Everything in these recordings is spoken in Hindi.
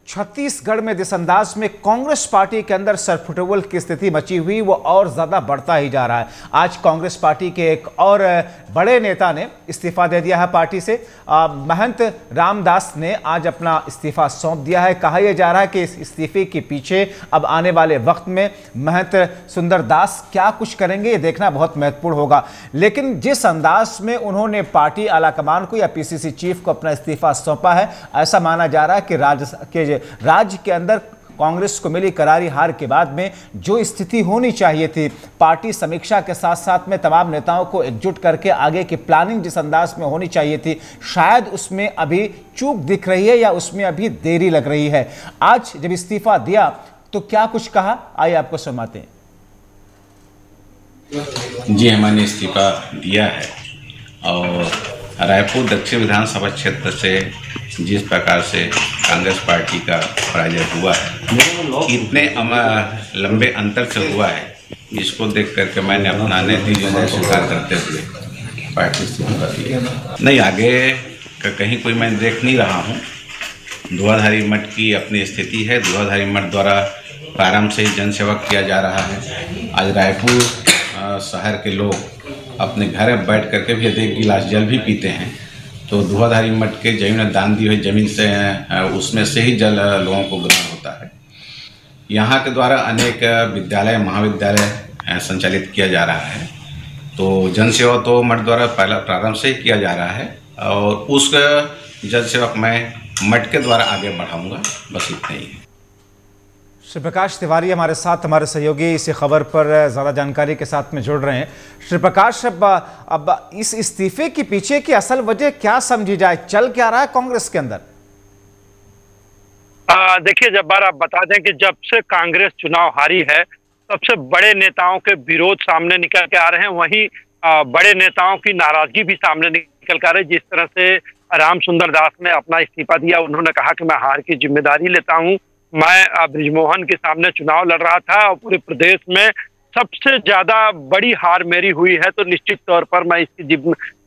छत्तीसगढ़ में जिस अंदाज में कांग्रेस पार्टी के अंदर सरफुटबल की स्थिति मची हुई वो और ज्यादा बढ़ता ही जा रहा है। आज कांग्रेस पार्टी के एक और बड़े नेता ने इस्तीफा दे दिया है पार्टी से। महंत रामदास ने आज अपना इस्तीफा सौंप दिया है। कहा यह जा रहा है कि इस इस्तीफे के पीछे अब आने वाले वक्त में महंत सुंदरदास क्या कुछ करेंगे ये देखना बहुत महत्वपूर्ण होगा। लेकिन जिस अंदाज में उन्होंने पार्टी आलाकमान को या पीसीसी चीफ को अपना इस्तीफा सौंपा है, ऐसा माना जा रहा है कि राज्य के अंदर कांग्रेस को मिली करारी हार के बाद में जो स्थिति होनी चाहिए थी, पार्टी समीक्षा के साथ साथ में तमाम नेताओं को एकजुट करके आगे की प्लानिंग जिस अंदाज में होनी चाहिए थी, शायद उसमें अभी चूक दिख रही है या उसमें अभी देरी लग रही है। आज जब इस्तीफा दिया तो क्या कुछ कहा, आइए आपको सुनाते हैं। जी, मैंने इस्तीफा दिया है और रायपुर दक्षिण विधानसभा क्षेत्र से जिस प्रकार से कांग्रेस पार्टी का पराजय हुआ है, इतने लंबे अंतर से हुआ है, इसको देख करके मैंने अपना नतीजा स्वीकार करते हुए पार्टी से इस्तीफा दिया। नहीं, आगे का कहीं कोई मैं देख नहीं रहा हूँ। धुआधारी मठ की अपनी स्थिति है। धुआधारी मठ द्वारा प्रारंभ से ही जनसेवा किया जा रहा है। आज रायपुर शहर के लोग अपने घर बैठ करके भी यदि एक गिलास जल भी पीते हैं तो धुआधारी मठ के जमीन दान दी हुई जमीन से उसमें से ही जल लोगों को ग्रहण होता है। यहाँ के द्वारा अनेक विद्यालय महाविद्यालय संचालित किया जा रहा है। तो जनसेवा तो मठ द्वारा पहला प्रारंभ से ही किया जा रहा है और उस जनसेवा मैं मठ के द्वारा आगे बढ़ाऊँगा। बस इतना ही है। श्री प्रकाश तिवारी हमारे साथ, हमारे सहयोगी इसी खबर पर ज़्यादा जानकारी के साथ में जुड़ रहे हैं। श्री प्रकाश, अब इस इस्तीफे के पीछे की असल वजह क्या समझी जाए, चल क्या रहा है कांग्रेस के अंदर? देखिए, जब बार आप बता दें कि जब से कांग्रेस चुनाव हारी है सबसे बड़े नेताओं के विरोध सामने निकल के आ रहे हैं, वहीं बड़े नेताओं की नाराजगी भी सामने निकल के आ रही है। जिस तरह से राम सुंदर दास ने अपना इस्तीफा दिया, उन्होंने कहा कि मैं हार की जिम्मेदारी लेता हूँ। मैं बृजमोहन के सामने चुनाव लड़ रहा था और पूरे प्रदेश में सबसे ज्यादा बड़ी हार मेरी हुई है, तो निश्चित तौर पर मैं इसकी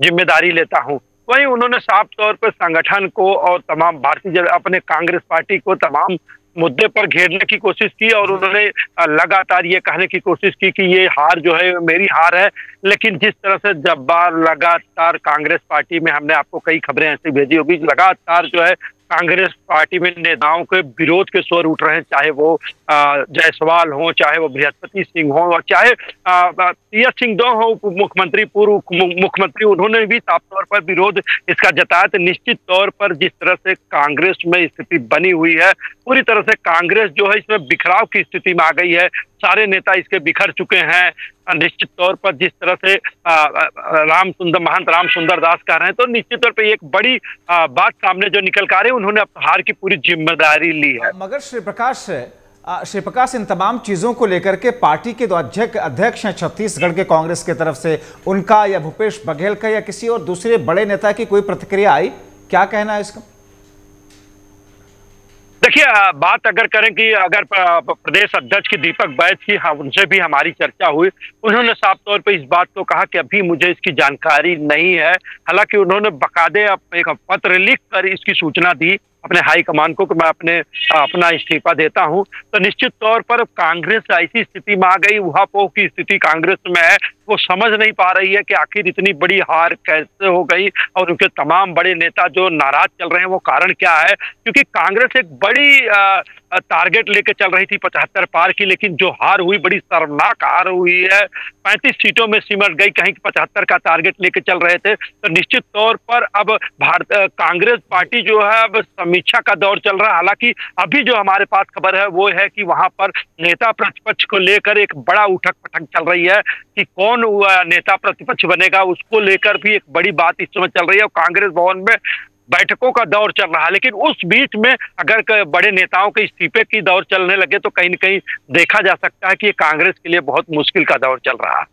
जिम्मेदारी लेता हूं। वहीं उन्होंने साफ तौर पर संगठन को और तमाम अपने कांग्रेस पार्टी को तमाम मुद्दे पर घेरने की कोशिश की और उन्होंने लगातार ये कहने की कोशिश की कि ये हार जो है मेरी हार है। लेकिन जिस तरह से जब बार लगातार कांग्रेस पार्टी में, हमने आपको कई खबरें ऐसी भेजी होगी, लगातार जो है कांग्रेस पार्टी में नेताओं के विरोध के स्वर उठ रहे हैं, चाहे वो जायसवाल हो, चाहे वो बृहस्पति सिंह हो और चाहे तीरथ सिंह हो, उप मुख्यमंत्री, पूर्व मुख्यमंत्री, उन्होंने भी साफ तौर पर विरोध इसका जताया। तो निश्चित तौर पर जिस तरह से कांग्रेस में स्थिति बनी हुई है, पूरी तरह से कांग्रेस जो है इसमें बिखराव की स्थिति में आ गई है। सारे नेता इसके बिखर चुके हैं। निश्चित तौर पर जिस तरह से महंत राम सुंदर दास कह रहे हैं, तो निश्चित तौर पर एक बड़ी बात सामने जो निकल कर आ रही है, उन्होंने हार की पूरी जिम्मेदारी ली है। मगर श्री प्रकाश, इन तमाम चीजों को लेकर के पार्टी के जो अध्यक्ष हैं छत्तीसगढ़ के कांग्रेस की तरफ से, उनका या भूपेश बघेल का या किसी और दूसरे बड़े नेता की कोई प्रतिक्रिया आई? क्या कहना है इसका? देखिए, बात अगर करें कि अगर प्रदेश अध्यक्ष की दीपक बैज की, हाँ, उनसे भी हमारी चर्चा हुई। उन्होंने साफ तौर पे इस बात को कहा कि अभी मुझे इसकी जानकारी नहीं है। हालांकि उन्होंने बकायदे एक पत्र लिख कर इसकी सूचना दी अपने हाईकमान को कि मैं अपना इस्तीफा देता हूं। तो निश्चित तौर पर कांग्रेस ऐसी स्थिति में आ गई, उहापोह की स्थिति कांग्रेस में है। वो समझ नहीं पा रही है कि आखिर इतनी बड़ी हार कैसे हो गई और उनके तमाम बड़े नेता जो नाराज चल रहे हैं वो कारण क्या है। क्योंकि कांग्रेस एक बड़ी टारगेट लेके चल रही थी 75 पार की, लेकिन जो हार हुई बड़ी शर्मनाक हार हुई है। 35 सीटों में सिमट गई, कहीं 75 का टारगेट लेके चल रहे थे। तो निश्चित तौर पर अब कांग्रेस पार्टी जो है अब समीक्षा का दौर चल रहा है। हालांकि अभी जो हमारे पास खबर है वो है कि वहां पर नेता प्रतिपक्ष को लेकर एक बड़ा उठक पटक चल रही है कि कौन नेता प्रतिपक्ष बनेगा, उसको लेकर भी एक बड़ी बात इस समय चल रही है। कांग्रेस भवन में बैठकों का दौर चल रहा है, लेकिन उस बीच में अगर बड़े नेताओं के इस्तीफे की दौर चलने लगे तो कहीं न कहीं देखा जा सकता है कि ये कांग्रेस के लिए बहुत मुश्किल का दौर चल रहा है।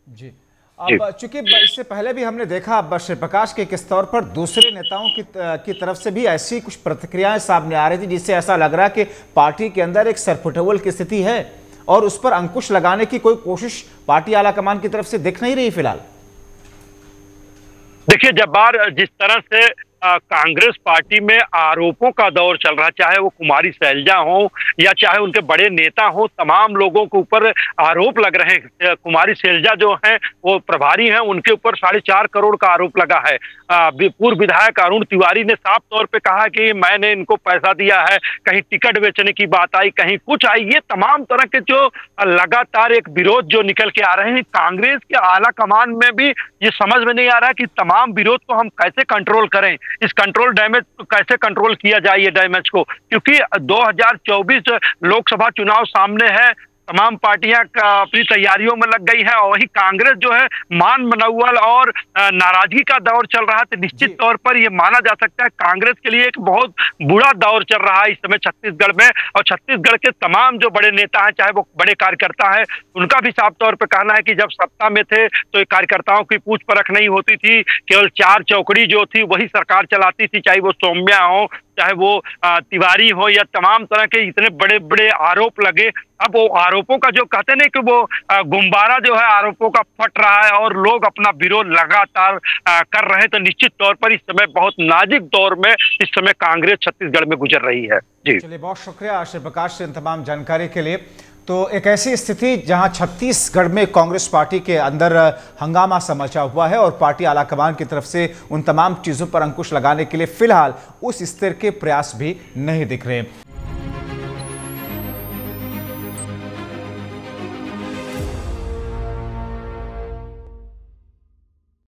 जी, अब चूंकि इससे पहले भी हमने देखा, अब श्री प्रकाश के किस तौर पर दूसरे नेताओं की तरफ से भी ऐसी कुछ प्रतिक्रियाएं सामने आ रही थी, जिससे ऐसा लग रहा है कि पार्टी के अंदर एक सरफुटबल की स्थिति है और उस पर अंकुश लगाने की कोई कोशिश पार्टी आलाकमान की तरफ से दिख नहीं रही फिलहाल। देखिए, जब बार जिस तरह से कांग्रेस पार्टी में आरोपों का दौर चल रहा है, चाहे वो कुमारी शैलजा हो या चाहे उनके बड़े नेता हो, तमाम लोगों के ऊपर आरोप लग रहे हैं। कुमारी शैलजा जो है वो प्रभारी हैं, उनके ऊपर 4.5 करोड़ का आरोप लगा है। पूर्व विधायक अरुण तिवारी ने साफ तौर पे कहा कि मैंने इनको पैसा दिया है, कहीं टिकट बेचने की बात आई, कहीं कुछ आई। ये तमाम तरह के जो लगातार एक विरोध जो निकल के आ रहे हैं, कांग्रेस के आला कमान में भी ये समझ में नहीं आ रहा है कि तमाम विरोध को हम कैसे कंट्रोल करें, इस कंट्रोल डैमेज को कैसे कंट्रोल किया जाए, ये डैमेज को, क्योंकि 2024 लोकसभा चुनाव सामने है। तमाम पार्टियां अपनी तैयारियों में लग गई है और वही कांग्रेस जो है मान मनौवल और नाराजगी का दौर चल रहा है। तो निश्चित तौर पर यह माना जा सकता है कांग्रेस के लिए एक बहुत बुरा दौर चल रहा है इस समय छत्तीसगढ़ में। और छत्तीसगढ़ के तमाम जो बड़े नेता हैं, चाहे वो बड़े कार्यकर्ता हैं, उनका भी साफ तौर पर कहना है कि जब सत्ता में थे तो कार्यकर्ताओं की पूछ परख नहीं होती थी, केवल 4 चौकड़ी जो थी वही सरकार चलाती थी, चाहे वो सौम्या हो, चाहे वो तिवारी हो, या तमाम तरह के इतने बड़े बड़े आरोप लगे। अब वो आरोपों का जो कहते नहीं कि वो गुब्बारा जो है आरोपों का फट रहा है और लोग अपना विरोध लगातार कर रहे हैं। तो निश्चित तौर पर इस समय बहुत नाजुक दौर में इस समय कांग्रेस छत्तीसगढ़ में गुजर रही है। जी चलिए, बहुत शुक्रिया आश्रय प्रकाश से इन तमाम जानकारी के लिए। तो एक ऐसी स्थिति जहां छत्तीसगढ़ में कांग्रेस पार्टी के अंदर हंगामा सा मचा हुआ है और पार्टी आलाकमान की तरफ से उन तमाम चीजों पर अंकुश लगाने के लिए फिलहाल उस स्तर के प्रयास भी नहीं दिख रहे।